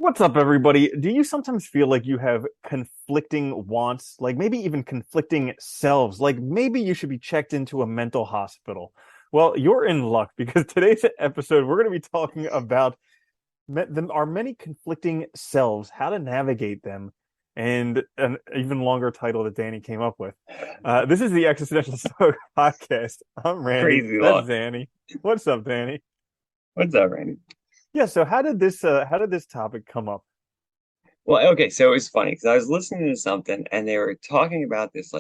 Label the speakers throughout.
Speaker 1: What's up, everybody? Do you sometimes feel like you have conflicting wants, like maybe even conflicting selves? Like maybe you should be checked into a mental hospital? Well, you're in luck because today's episode, we're going to be talking about our many conflicting selves, how to navigate them, and an even longer title that Danny came up with. This is the Existential Stoic Podcast. I'm Randy.
Speaker 2: Crazy
Speaker 1: That's
Speaker 2: long.
Speaker 1: Danny. What's up, Danny?
Speaker 2: What's up, Randy?
Speaker 1: Yeah, so how did this topic come up?
Speaker 2: Well, okay, so it was funny because I was listening to something and they were talking about this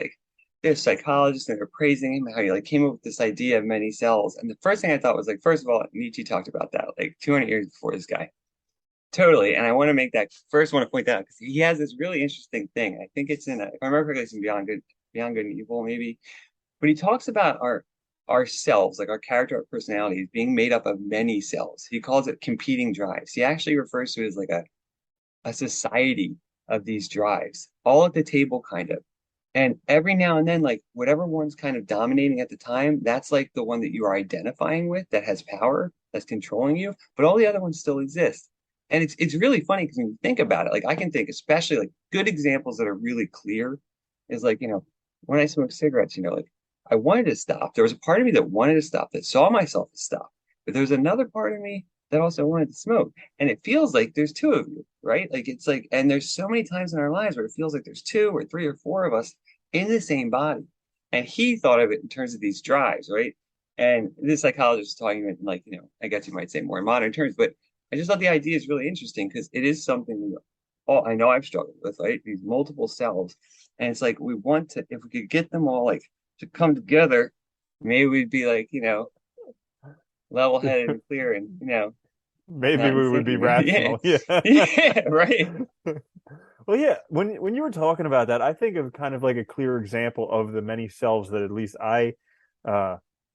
Speaker 2: this psychologist and they're praising him how he like came up with this idea of many cells. And the first thing I thought was like, first of all, Nietzsche talked about that like 200 years before this guy. Totally. And I want to make that first want to point that out because he has this really interesting thing. I think it's if I remember correctly, it's in Beyond Good and Evil, maybe. But he talks about our selves, like our character, our personalities, being made up of many cells. He calls it competing drives. He actually refers to it as like a society of these drives, all at the table, kind of. And every now and then, like whatever one's kind of dominating at the time, that's like the one that you are identifying with that has power, that's controlling you. But all the other ones still exist. And it's really funny because when you think about it, like I can think, especially like good examples that are really clear, is like, when I smoke cigarettes, like I wanted to stop. There was a part of me that wanted to stop, that saw myself as stop. But there's another part of me that also wanted to smoke. And it feels like there's two of you, right? Like it's like, and there's so many times in our lives where it feels like there's two or three or four of us in the same body. And he thought of it in terms of these drives, right? And this psychologist is talking about like, I guess you might say more in modern terms, but I just thought the idea is really interesting because it is something we all I know I've struggled with, right? These multiple selves. And it's like we want to, if we could get them all like to come together, maybe we'd be like, level-headed and clear and,
Speaker 1: Maybe
Speaker 2: not in
Speaker 1: we would
Speaker 2: sync.
Speaker 1: be
Speaker 2: Yeah.
Speaker 1: rational. Yeah.
Speaker 2: Yeah, right.
Speaker 1: Well, yeah, when you were talking about that, I think of kind of like a clear example of the many selves that at least uh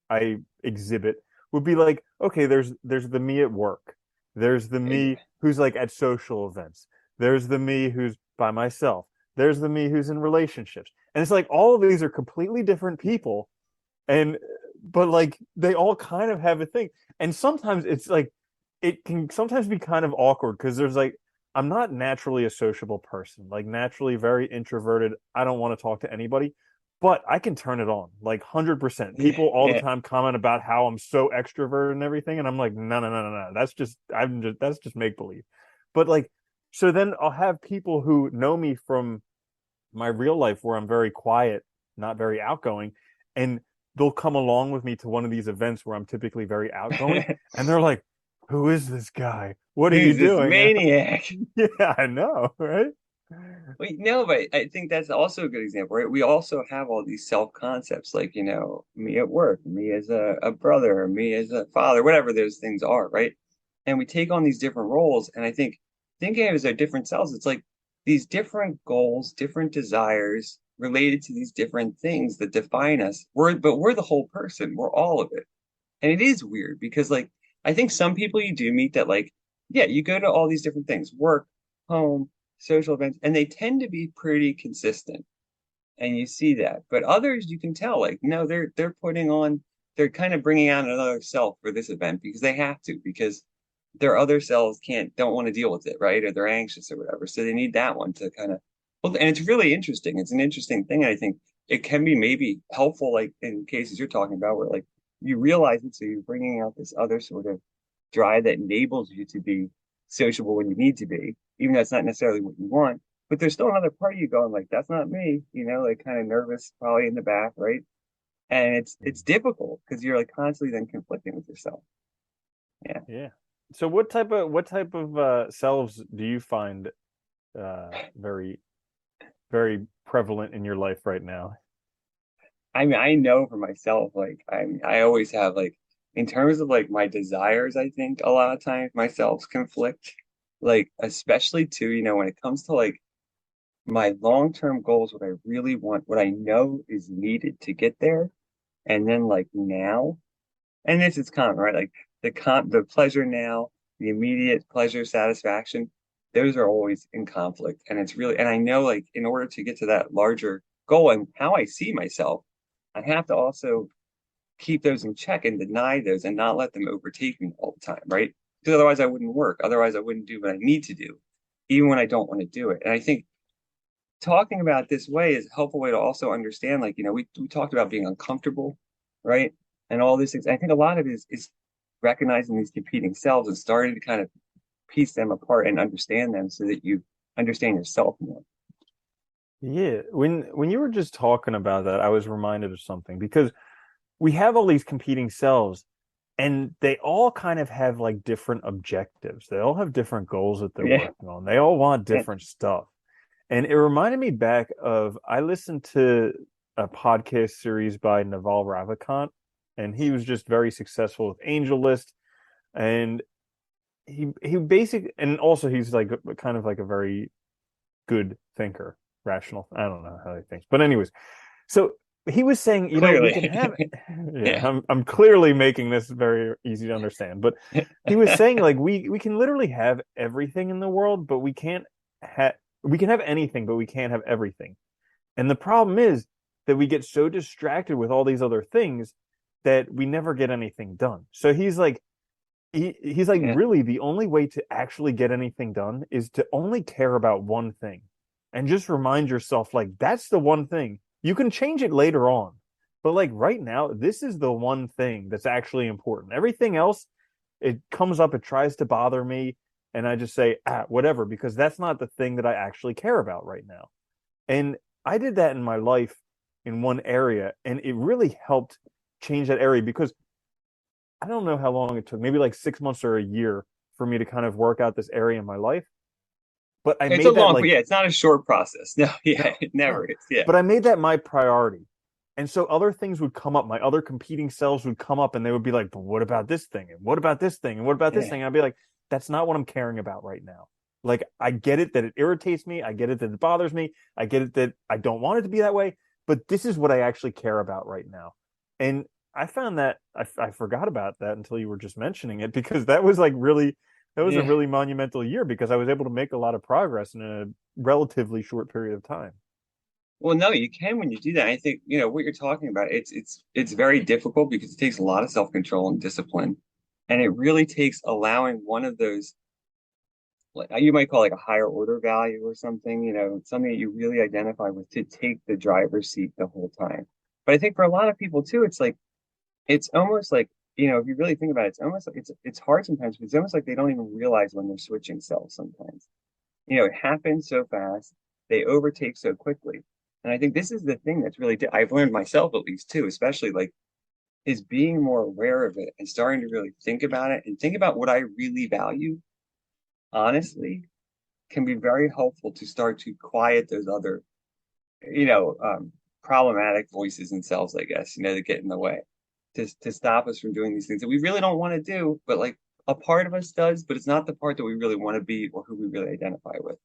Speaker 1: I exhibit would be like, okay, there's the me at work. There's the
Speaker 2: There you
Speaker 1: me who's like at social events. There's the me who's by myself. There's the me who's in relationships. And it's like all of these are completely different people and but like they all kind of have a thing. And sometimes it's like it can sometimes be kind of awkward because there's like I'm not naturally a sociable person, like naturally very introverted. I don't want to talk to anybody, but I can turn it on like 100%.
Speaker 2: go.
Speaker 1: People all the
Speaker 2: Yeah.
Speaker 1: time comment about how I'm so extroverted and everything, and I'm like, no, no, no, no, no. That's just make believe. But like, so then I'll have people who know me from my real life where I'm very quiet, not very outgoing, and they'll come along with me to one of these events where I'm typically very outgoing, and they're like, "Who is this guy? What are you
Speaker 2: Who's this
Speaker 1: doing?" And
Speaker 2: maniac?
Speaker 1: yeah, I know, right?
Speaker 2: Wait, no, but I think that's also a good example, right? We also have all these self concepts, like, me at work, me as a brother, me as a father, whatever those things are, right? And we take on these different roles. And I think thinking of it as our different selves, it's like these different goals, different desires related to these different things that define us. But we're the whole person. We're all of it. And it is weird because, like, I think some people you do meet that, like, yeah, you go to all these different things, work, home, social events, and they tend to be pretty consistent. And you see that. But others, you can tell, like, no, they're kind of bringing out another self for this event because they have to, because their other selves don't want to deal with it, right? Or they're anxious or whatever. So they need that one to kind of, well, and it's really interesting. It's an interesting thing. And I think it can be maybe helpful, like in cases you're talking about, where like you realize it, so you're bringing out this other sort of drive that enables you to be sociable when you need to be, even though it's not necessarily what you want. But there's still another part of you going like, that's not me, like kind of nervous, probably in the back, right? And it's difficult because you're like constantly then conflicting with yourself. Yeah.
Speaker 1: Yeah. So what type of selves do you find very very prevalent in your life right now?
Speaker 2: I mean, I know for myself, like I always have like in terms of like my desires, I think a lot of times myself conflict. Like especially too, when it comes to like my long-term goals, what I really want, what I know is needed to get there, and then like now, and this is common, right? Like the pleasure now, the immediate pleasure satisfaction, those are always in conflict. And it's really, and I know like in order to get to that larger goal and how I see myself, I have to also keep those in check and deny those and not let them overtake me all the time, right? Because otherwise I wouldn't work. Otherwise I wouldn't do what I need to do. even when I don't want to do it. And I think talking about it this way is a helpful way to also understand, like, we talked about being uncomfortable, right? And all these things. I think a lot of it is recognizing these competing selves and starting to kind of piece them apart and understand them so that you understand yourself more.
Speaker 1: Yeah, when you were just talking about that, I was reminded of something because we have all these competing selves and they all kind of have like different objectives. They all have different goals that they're
Speaker 2: Yeah.
Speaker 1: working on. They all want
Speaker 2: Yeah.
Speaker 1: different stuff. And it reminded me back of I listened to a podcast series by Naval Ravikant, and he was just very successful with AngelList. And he basically, and also he's like kind of like a very good thinker, rational. I don't know how he thinks, but anyways, so he was saying, we can
Speaker 2: Clearly.
Speaker 1: have, yeah,
Speaker 2: Yeah.
Speaker 1: I'm clearly making this very easy to understand, but he was saying like we can literally have everything in the world, but we can have anything, but we can't have everything. And the problem is that we get so distracted with all these other things that we never get anything done. So he's like,
Speaker 2: Yeah.
Speaker 1: really, the only way to actually get anything done is to only care about one thing and just remind yourself, like, that's the one thing. You can change it later on. But like right now, this is the one thing that's actually important. Everything else, it comes up, it tries to bother me, and I just say, whatever, because that's not the thing that I actually care about right now. And I did that in my life in one area, and it really helped change that area because I don't know how long it took, maybe like 6 months or a year for me to kind of work out this area in my life. But I
Speaker 2: It's a
Speaker 1: made that
Speaker 2: long,
Speaker 1: like,
Speaker 2: yeah, it's not a short process. No, yeah,
Speaker 1: no,
Speaker 2: it never
Speaker 1: no.
Speaker 2: is. Yeah.
Speaker 1: But I made that my priority. And so other things would come up. My other competing selves would come up and they would be like, but what about this thing? And what about this thing? And what about this
Speaker 2: Yeah.
Speaker 1: thing? And I'd be like, that's not what I'm caring about right now. Like, I get it that it irritates me. I get it that it bothers me. I get it that I don't want it to be that way. But this is what I actually care about right now. And I found that I forgot about that until you were just mentioning it because that was a
Speaker 2: Yeah.
Speaker 1: really monumental year because I was able to make a lot of progress in a relatively short period of time.
Speaker 2: Well, no, you can when you do that. I think, what you're talking about, it's very difficult because it takes a lot of self-control and discipline. And it really takes allowing one of those, like you might call like a higher order value or something, something that you really identify with to take the driver's seat the whole time. But I think for a lot of people too, it's like it's almost like, if you really think about it, it's almost like it's hard sometimes, but it's almost like they don't even realize when they're switching cells sometimes. It happens so fast, they overtake so quickly. And I think this is the thing that's really, I've learned myself at least too, especially like, is being more aware of it and starting to really think about it and think about what I really value, honestly, can be very helpful to start to quiet those other, you know, um, problematic voices and selves, I guess, that get in the way to stop us from doing these things that we really don't want to do, but like a part of us does, but it's not the part that we really want to be or who we really identify with.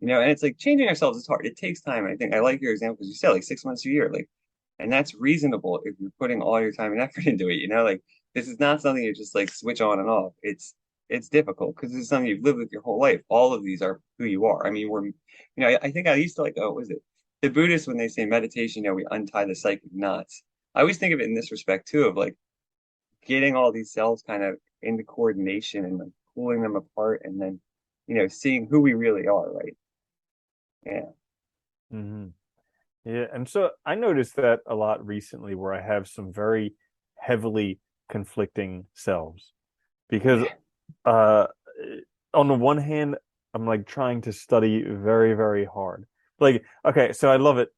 Speaker 2: And it's like changing ourselves is hard. It takes time. I think I like your example because you said like 6 months a year, like, and that's reasonable if you're putting all your time and effort into it. Like this is not something you just like switch on and off. It's difficult because this is something you've lived with your whole life. All of these are who you are. I mean, I think I used to like, oh, what was it the Buddhists when they say meditation? We untie the psychic knots. I always think of it in this respect too, of like getting all these cells kind of into coordination and like pulling them apart, and then seeing who we really are, right? Yeah.
Speaker 1: Hmm. Yeah, and so I noticed that a lot recently where I have some very heavily conflicting selves because
Speaker 2: Yeah.
Speaker 1: uh on the one hand I'm like trying to study very, very hard. Like, okay, so I love it.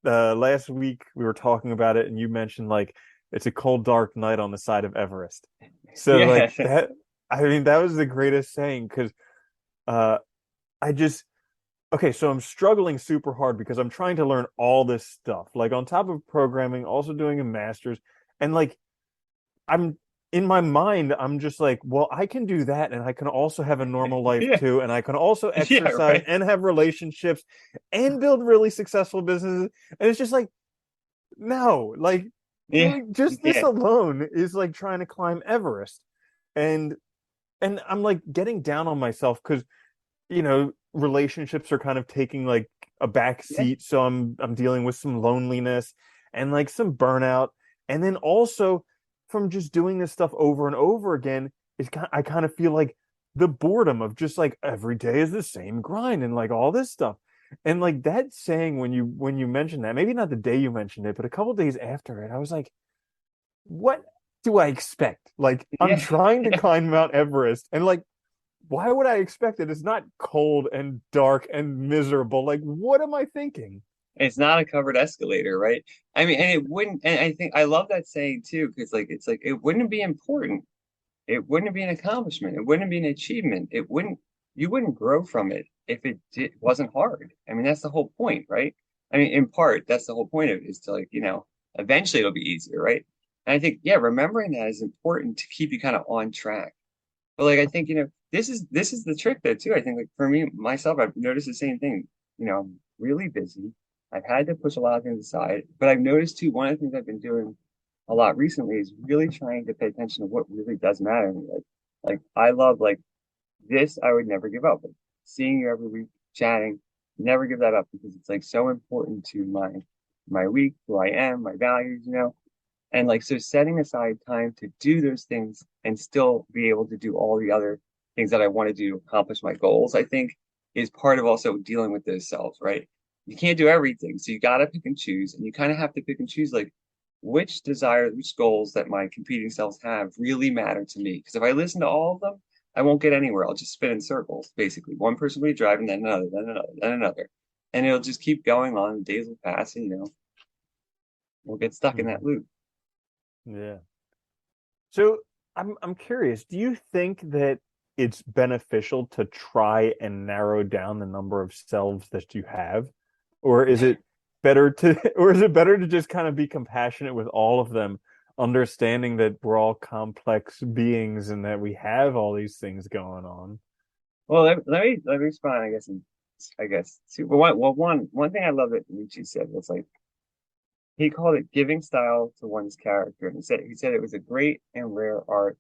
Speaker 1: Last week we were talking about it and you mentioned like it's a cold dark night on the side of Everest. So like
Speaker 2: Yeah.
Speaker 1: that, I mean, that was the greatest saying because uh I just okay, so I'm struggling super hard because I'm trying to learn all this stuff, like on top of programming, also doing a master's, and like I'm in my mind, I'm just like, well, I can do that, and I can also have a normal life
Speaker 2: Yeah.
Speaker 1: too, and I can also
Speaker 2: Yeah.
Speaker 1: exercise
Speaker 2: Right.
Speaker 1: and have relationships and build really successful businesses, and it's just like, no, like
Speaker 2: Yeah.
Speaker 1: doing just this
Speaker 2: Yeah.
Speaker 1: alone is like trying to climb Everest, and I'm like getting down on myself because relationships are kind of taking like a back
Speaker 2: Yeah.
Speaker 1: seat. So I'm dealing with some loneliness and like some burnout. And then also from just doing this stuff over and over again, I kind of feel like the boredom of just like every day is the same grind and like all this stuff. And like that saying when you mentioned that, maybe not the day you mentioned it, but a couple days after it, I was like, what do I expect? Like I'm
Speaker 2: Yeah.
Speaker 1: trying to climb Mount Everest and like why would I expect it? It's not cold and dark and miserable. Like what am I thinking?
Speaker 2: It's not a covered escalator, right? I mean, and it wouldn't, and I think I love that saying too, because like it's like it wouldn't be important. It wouldn't be an accomplishment. It wouldn't be an achievement. It wouldn't, you wouldn't grow from it if wasn't hard. I mean, that's the whole point, right? I mean, in part, that's the whole point of it is to like, eventually it'll be easier, right? And I think, yeah, remembering that is important to keep you kind of on track. But like, I think, this is the trick there too. I think like for me, myself, I've noticed the same thing. I'm really busy. I've had to push a lot of things aside, but I've noticed too, one of the things I've been doing a lot recently is really trying to pay attention to what really does matter to me. Like I love like this, I would never give up. Like, seeing you every week, chatting, never give that up because it's like so important to my week, who I am, my values. And like so setting aside time to do those things and still be able to do all the other things that I want to do to accomplish my goals, I think is part of also dealing with those selves, right? You can't do everything. So you gotta pick and choose, and you kind of have to pick and choose like which desires, which goals that my competing selves have really matter to me. Because if I listen to all of them, I won't get anywhere. I'll just spin in circles, basically. One person will be driving, then another, then another, then another. And it'll just keep going on. Days will pass, and we'll get stuck in that
Speaker 1: Mhm.
Speaker 2: loop.
Speaker 1: Yeah. So I'm curious, do you think that it's beneficial to try and narrow down the number of selves that you have? Or is it better to or is it better to just kind of be compassionate with all of them, understanding that we're all complex beings and that we have all these things going on?
Speaker 2: Well, let me respond. I guess. See, one thing I love that Nietzsche said was like he called it giving style to one's character, and he said it was a great and rare art.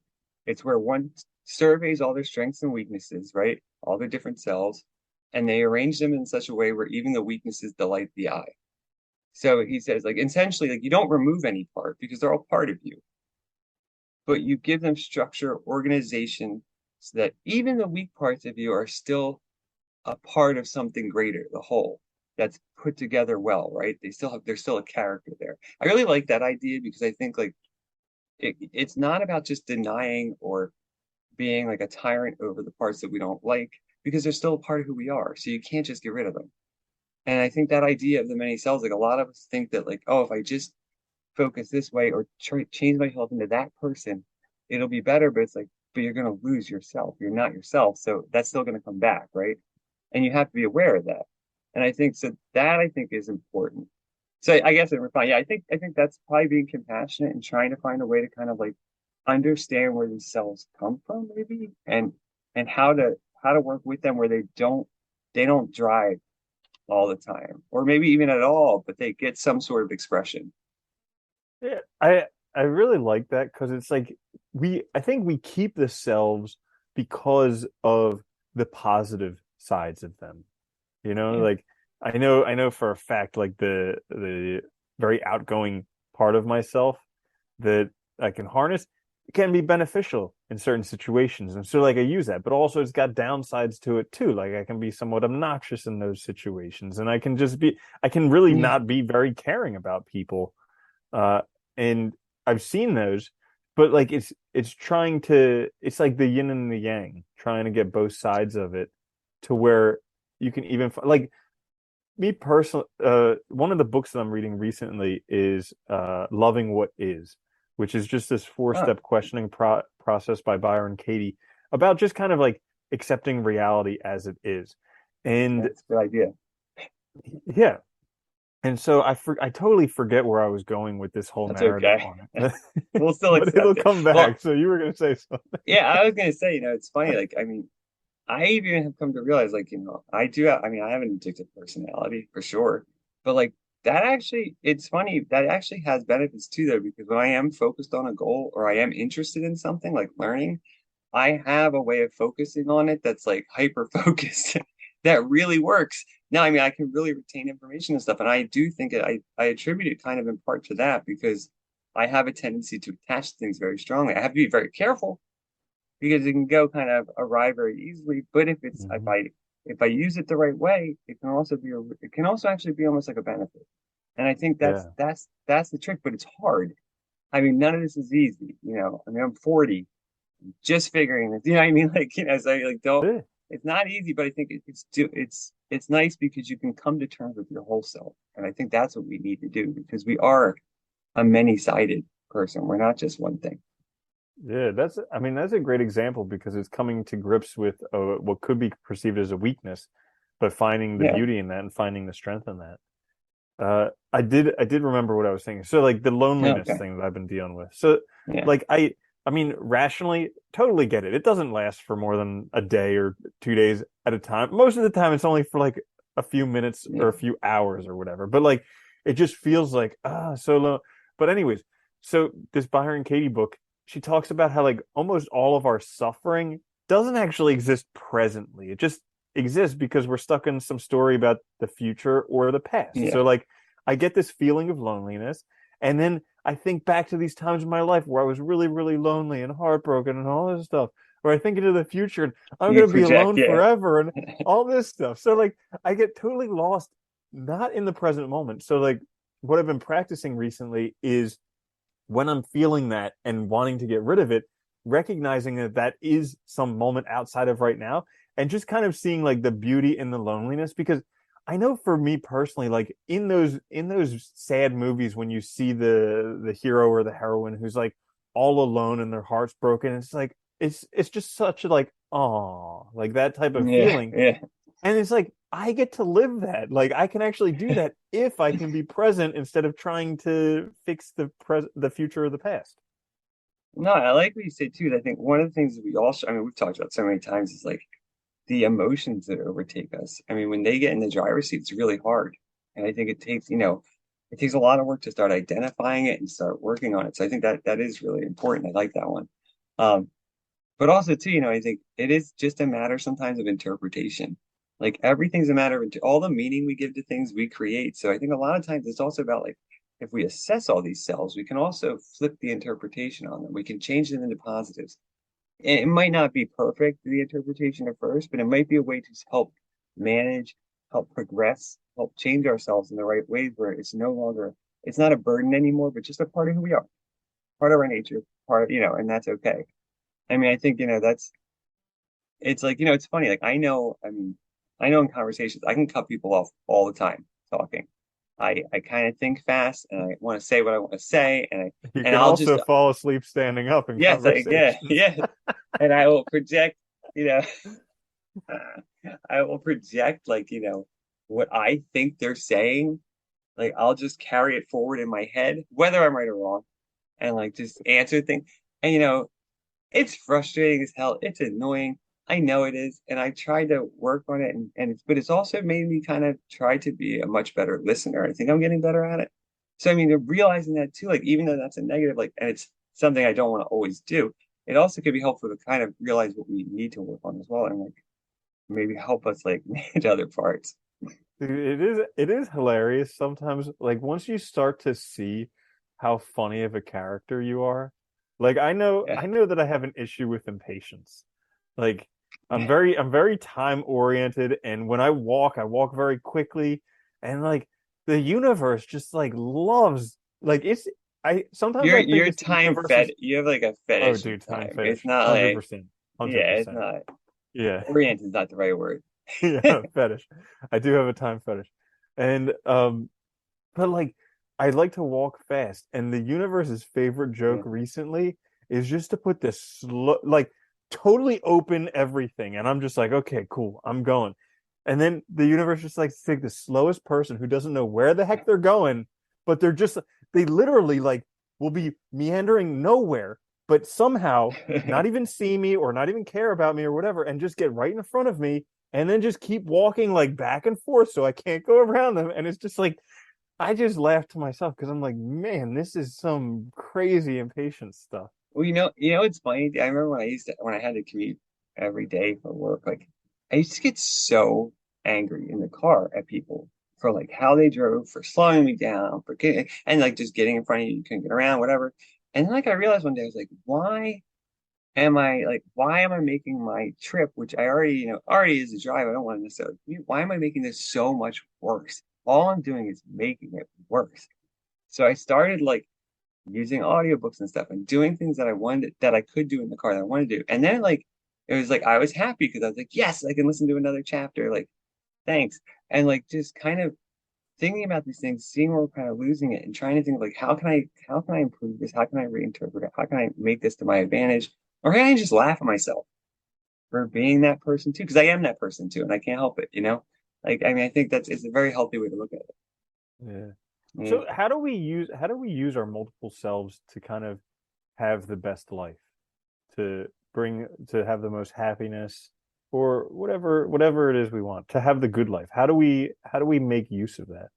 Speaker 2: It's where one surveys all their strengths and weaknesses, right? All their different selves, and they arrange them in such a way where even the weaknesses delight the eye. So he says, like essentially, like you don't remove any part because they're all part of you, but you give them structure, organization, so that even the weak parts of you are still a part of something greater, the whole that's put together well, right? There's still a character there. I really like that idea because I think like it's not about just denying or being like a tyrant over the parts that we don't like because they're still a part of who we are. So you can't just get rid of them. And I think that idea of the many cells, like a lot of us think that like, oh, if I just focus this way or change myself into that person, it'll be better. But it's like, but you're going to lose yourself. You're not yourself. So that's still going to come back, right? And you have to be aware of that. And I think so that I think is important. So I guess in reply, yeah, I think that's probably being compassionate and trying to find a way to kind of like understand where these cells come from, maybe, and how to work with them where they don't drive all the time, or maybe even at all, but they get some sort of expression.
Speaker 1: Yeah, I really like that because it's like I think we keep the selves because of the positive sides of them.
Speaker 2: Yeah.
Speaker 1: Like I know for a fact like the very outgoing part of myself that I can harness can be beneficial in certain situations. And so like I use that, but also it's got downsides to it too. Like I can be somewhat obnoxious in those situations and I can really
Speaker 2: Yeah.
Speaker 1: not be very caring about people. Uh and I've seen those, but like it's like the yin and the yang, trying to get both sides of it to where you can even like me personally, one of the books that I'm reading recently is Loving What Is, which is just this
Speaker 2: Oh,
Speaker 1: four-step questioning process by Byron Katie about just kind of like accepting reality as it is. And
Speaker 2: that's a good idea.
Speaker 1: yeah, and so I totally forget where I was going with this whole
Speaker 2: That's
Speaker 1: narrative
Speaker 2: okay.
Speaker 1: on it,
Speaker 2: We'll still
Speaker 1: but it'll
Speaker 2: accept it.
Speaker 1: come back.
Speaker 2: Well,
Speaker 1: So you were going to say something.
Speaker 2: yeah, I was gonna say, it's funny. Like, I mean, I even have come to realize, like, I do have, I mean, I have an addictive personality for sure, but like that actually, it's funny that actually has benefits too, though, because when I am focused on a goal or I am interested in something like learning, I have a way of focusing on it that's like hyper focused that really works. Now, I mean, I can really retain information and stuff, and I do think I attribute it kind of in part to that because I have a tendency to attach things very strongly. I have to be very careful because it can go kind of awry very easily. But
Speaker 1: Hmm.
Speaker 2: if I use it the right way, it can also actually be almost like a benefit. And I think
Speaker 1: Yeah.
Speaker 2: that's the trick, but it's hard. I mean, none of this is easy, I mean, I'm 40, just figuring this, you know what I mean? Like, so like don't
Speaker 1: Yeah.
Speaker 2: it's not easy, but I think it's nice because you can come to terms with your whole self. And I think that's what we need to do because we are a many-sided person. We're not just one thing.
Speaker 1: Yeah, I mean, that's a great example because it's coming to grips with what could be perceived as a weakness, but finding the
Speaker 2: Yeah.
Speaker 1: beauty in that and finding the strength in that. I did remember what I was thinking. So like the loneliness
Speaker 2: Okay.
Speaker 1: thing that I've been dealing with. So
Speaker 2: Yeah.
Speaker 1: like I mean, rationally, totally get it. It doesn't last for more than a day or 2 days at a time. Most of the time, it's only for like a few minutes or
Speaker 2: Yeah.
Speaker 1: a few hours or whatever. But like, it just feels like so low. But anyways, so this Byron Katie book, she talks about how like almost all of our suffering doesn't actually exist presently. It just exists because we're stuck in some story about the future or the past.
Speaker 2: Yeah.
Speaker 1: So like, I get this feeling of loneliness, and then I think back to these times in my life where I was really, really lonely and heartbroken and all this stuff. Where I think into the future and I'm
Speaker 2: You
Speaker 1: gonna be
Speaker 2: project,
Speaker 1: alone
Speaker 2: yeah.
Speaker 1: forever and all this stuff. So like I get totally lost, not in the present moment. So like what I've been practicing recently is when I'm feeling that and wanting to get rid of it, recognizing that that is some moment outside of right now, and just kind of seeing like the beauty in the loneliness. Because I know for me personally, like in those sad movies when you see the hero or the heroine who's like all alone and their heart's broken, it's like it's just such a like oh like that type of
Speaker 2: Yeah.
Speaker 1: feeling,
Speaker 2: Yeah.
Speaker 1: and it's like I get to live that. Like I can actually do that if I can be present instead of trying to fix the future or the past.
Speaker 2: No, I like what you say too. I think one of the things that we also, I mean, we've talked about so many times is like the emotions that overtake us. I mean, when they get in the driver's seat, it's really hard. And I think it takes a lot of work to start identifying it and start working on it. So I think that is really important. I like that one. Um, but also too, I think it is just a matter sometimes of interpretation. Like everything's a matter of all the meaning we give to things we create. So I think a lot of times it's also about like if we assess all these cells, we can also flip the interpretation on them. We can change them into positives. It might not be perfect, the interpretation at first, but it might be a way to help manage, help progress, help change ourselves in the right ways where it's not a burden anymore, but just a part of who we are, part of our nature, and that's okay. I mean, I think, it's like, it's funny. Like, I know in conversations, I can cut people off all the time talking. I kind of think fast and I want to say what I want to say.
Speaker 1: You
Speaker 2: And
Speaker 1: can
Speaker 2: I'll
Speaker 1: also
Speaker 2: just,
Speaker 1: fall asleep standing up in
Speaker 2: yes,
Speaker 1: conversations.
Speaker 2: yeah. And I will project, you know, I will project like, what I think they're saying. Like I'll just carry it forward in my head, whether I'm right or wrong, and like just answer things. And it's frustrating as hell. It's annoying. I know it is. And I try to work on it but it's also made me kind of try to be a much better listener. I think I'm getting better at it. So I mean, realizing that too, like even though that's a negative, like and it's something I don't want to always do, it also could be helpful to kind of realize what we need to work on as well and like maybe help us like manage other parts.
Speaker 1: Dude, it is hilarious sometimes. Like once you start to see how funny of a character you are, like
Speaker 2: Yeah.
Speaker 1: I know that I have an issue with impatience. Like I'm very time oriented, and when I walk very quickly, and like the universe just like loves like it's I sometimes I think
Speaker 2: You're
Speaker 1: it's the
Speaker 2: time
Speaker 1: universe
Speaker 2: fed.
Speaker 1: is
Speaker 2: You have like a
Speaker 1: oh
Speaker 2: fetish
Speaker 1: dude,
Speaker 2: with
Speaker 1: time
Speaker 2: time. It's
Speaker 1: fetish,
Speaker 2: not like
Speaker 1: 100%,
Speaker 2: yeah, it's
Speaker 1: 100%.
Speaker 2: not
Speaker 1: Yeah.
Speaker 2: oriented is not the right word.
Speaker 1: Yeah, fetish. I do have a time fetish. And but like I like to walk fast, and the universe's favorite joke
Speaker 2: Yeah.
Speaker 1: recently is just to put this slow like totally open everything, and I'm just like, okay, cool, I'm going. And then the universe just likes to take the slowest person who doesn't know where the heck they're going, but they literally like will be meandering nowhere, but somehow not even see me or not even care about me or whatever, and just get right in front of me and then just keep walking like back and forth so I can't go around them. And it's just like I just laughed to myself because I'm like, man, this is some crazy impatient stuff.
Speaker 2: Well, it's funny. I remember when I had to commute every day for work, like I used to get so angry in the car at people for like how they drove, for slowing me down, and like just getting in front of you, you couldn't get around, whatever. And then like I realized one day I was like, why? am I like, why am I making my trip, which I already, already is a drive. I don't want to necessarily, why am I making this so much worse? All I'm doing is making it worse. So I started like using audiobooks and stuff and doing things that I wanted that I could do in the car that I wanted to do. And then like it was like I was happy because I was like, yes, I can listen to another chapter. Like, thanks. And like just kind of thinking about these things, seeing where we're kind of losing it and trying to think like how can I improve this? How can I reinterpret it? How can I make this to my advantage? Or can I just laugh at myself for being that person too? Because I am that person too, and I can't help it. Like I mean, I think it's a very healthy way to look at it.
Speaker 1: Yeah.
Speaker 2: Yeah.
Speaker 1: So how do we use our multiple selves to kind of have the best life, to have the most happiness, or whatever it is we want, to have the good life? How do we make use of that?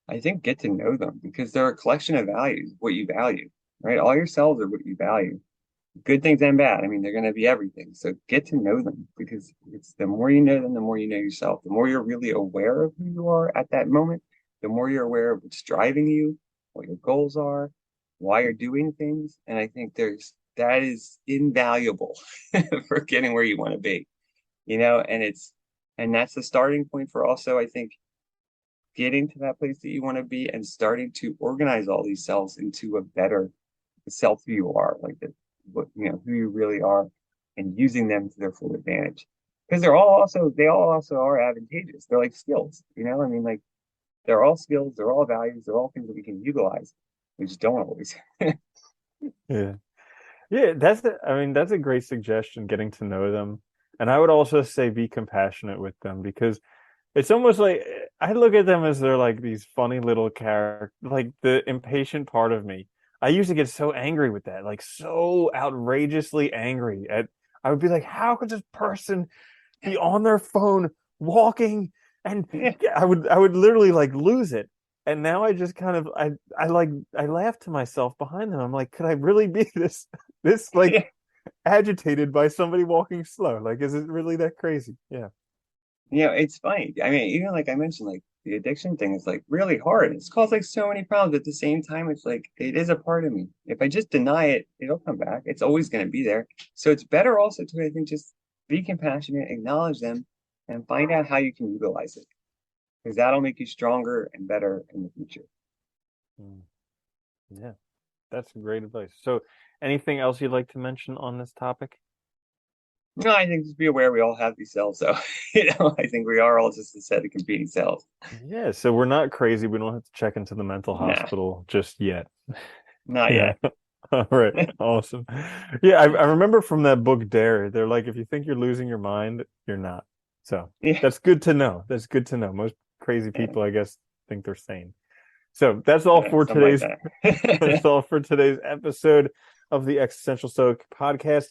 Speaker 2: I think get to know them because they're a collection of values, what you value, right? All your selves are what you value, good things and bad. I mean, they're going to be everything. So get to know them because it's the more you know them, the more you know yourself. The more you're really aware of who you are at that moment, the more you're aware of what's driving you, what your goals are, why you're doing things. And I think that is invaluable for getting where you want to be, and that's the starting point for also, I think, getting to that place that you want to be and starting to organize all these selves into a better self who you are, like who you really are, and using them to their full advantage. Because they all also are advantageous. They're like skills. I mean, like they're all skills, they're all values, they're all things that we can utilize. We just don't always.
Speaker 1: Yeah. Yeah, I mean, that's a great suggestion, getting to know them. And I would also say be compassionate with them, because it's almost like I look at them as they're like these funny little characters, like the impatient part of me. I used to get so angry with that, like so outrageously angry at I would be like, how could this person be on their phone walking? And
Speaker 2: Yeah,
Speaker 1: I would literally like lose it. And now I just kind of I laugh to myself behind them. I'm like, could I really be this like
Speaker 2: yeah.
Speaker 1: agitated by somebody walking slow? Like, is it really that crazy? Yeah.
Speaker 2: It's funny. I mean, even like I mentioned, like the addiction thing is like really hard. It's caused like so many problems. At the same time, it's like it is a part of me. If I just deny it, it'll come back. It's always going to be there. So it's better also to, I think, just be compassionate, acknowledge them, and find out how you can utilize it because that'll make you stronger and better in the future.
Speaker 1: Mm, yeah. That's great advice. So, anything else you'd like to mention on this topic?
Speaker 2: No, I think just be aware we all have these cells. So, I think we are all just a set of competing cells.
Speaker 1: Yeah, so we're not crazy. We don't have to check into the mental
Speaker 2: Nah,
Speaker 1: hospital just yet.
Speaker 2: not
Speaker 1: Yeah.
Speaker 2: yet.
Speaker 1: All right. Awesome. Yeah, I remember from that book Dare, they're like, if you think you're losing your mind, you're not. So
Speaker 2: Yeah,
Speaker 1: that's good to know. That's good to know. Most crazy
Speaker 2: yeah,
Speaker 1: people, I guess, think they're sane. So that's all
Speaker 2: yeah,
Speaker 1: for
Speaker 2: something like
Speaker 1: today's that's
Speaker 2: that.
Speaker 1: all for today's episode of the Existential Stoic podcast.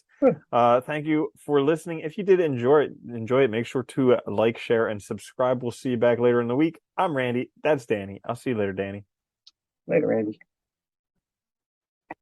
Speaker 1: Thank you for listening. If you did enjoy it, make sure to like, share, and subscribe. We'll see you back later in the week. I'm Randy. That's Danny. I'll see you later, Danny.
Speaker 2: Later, Andy.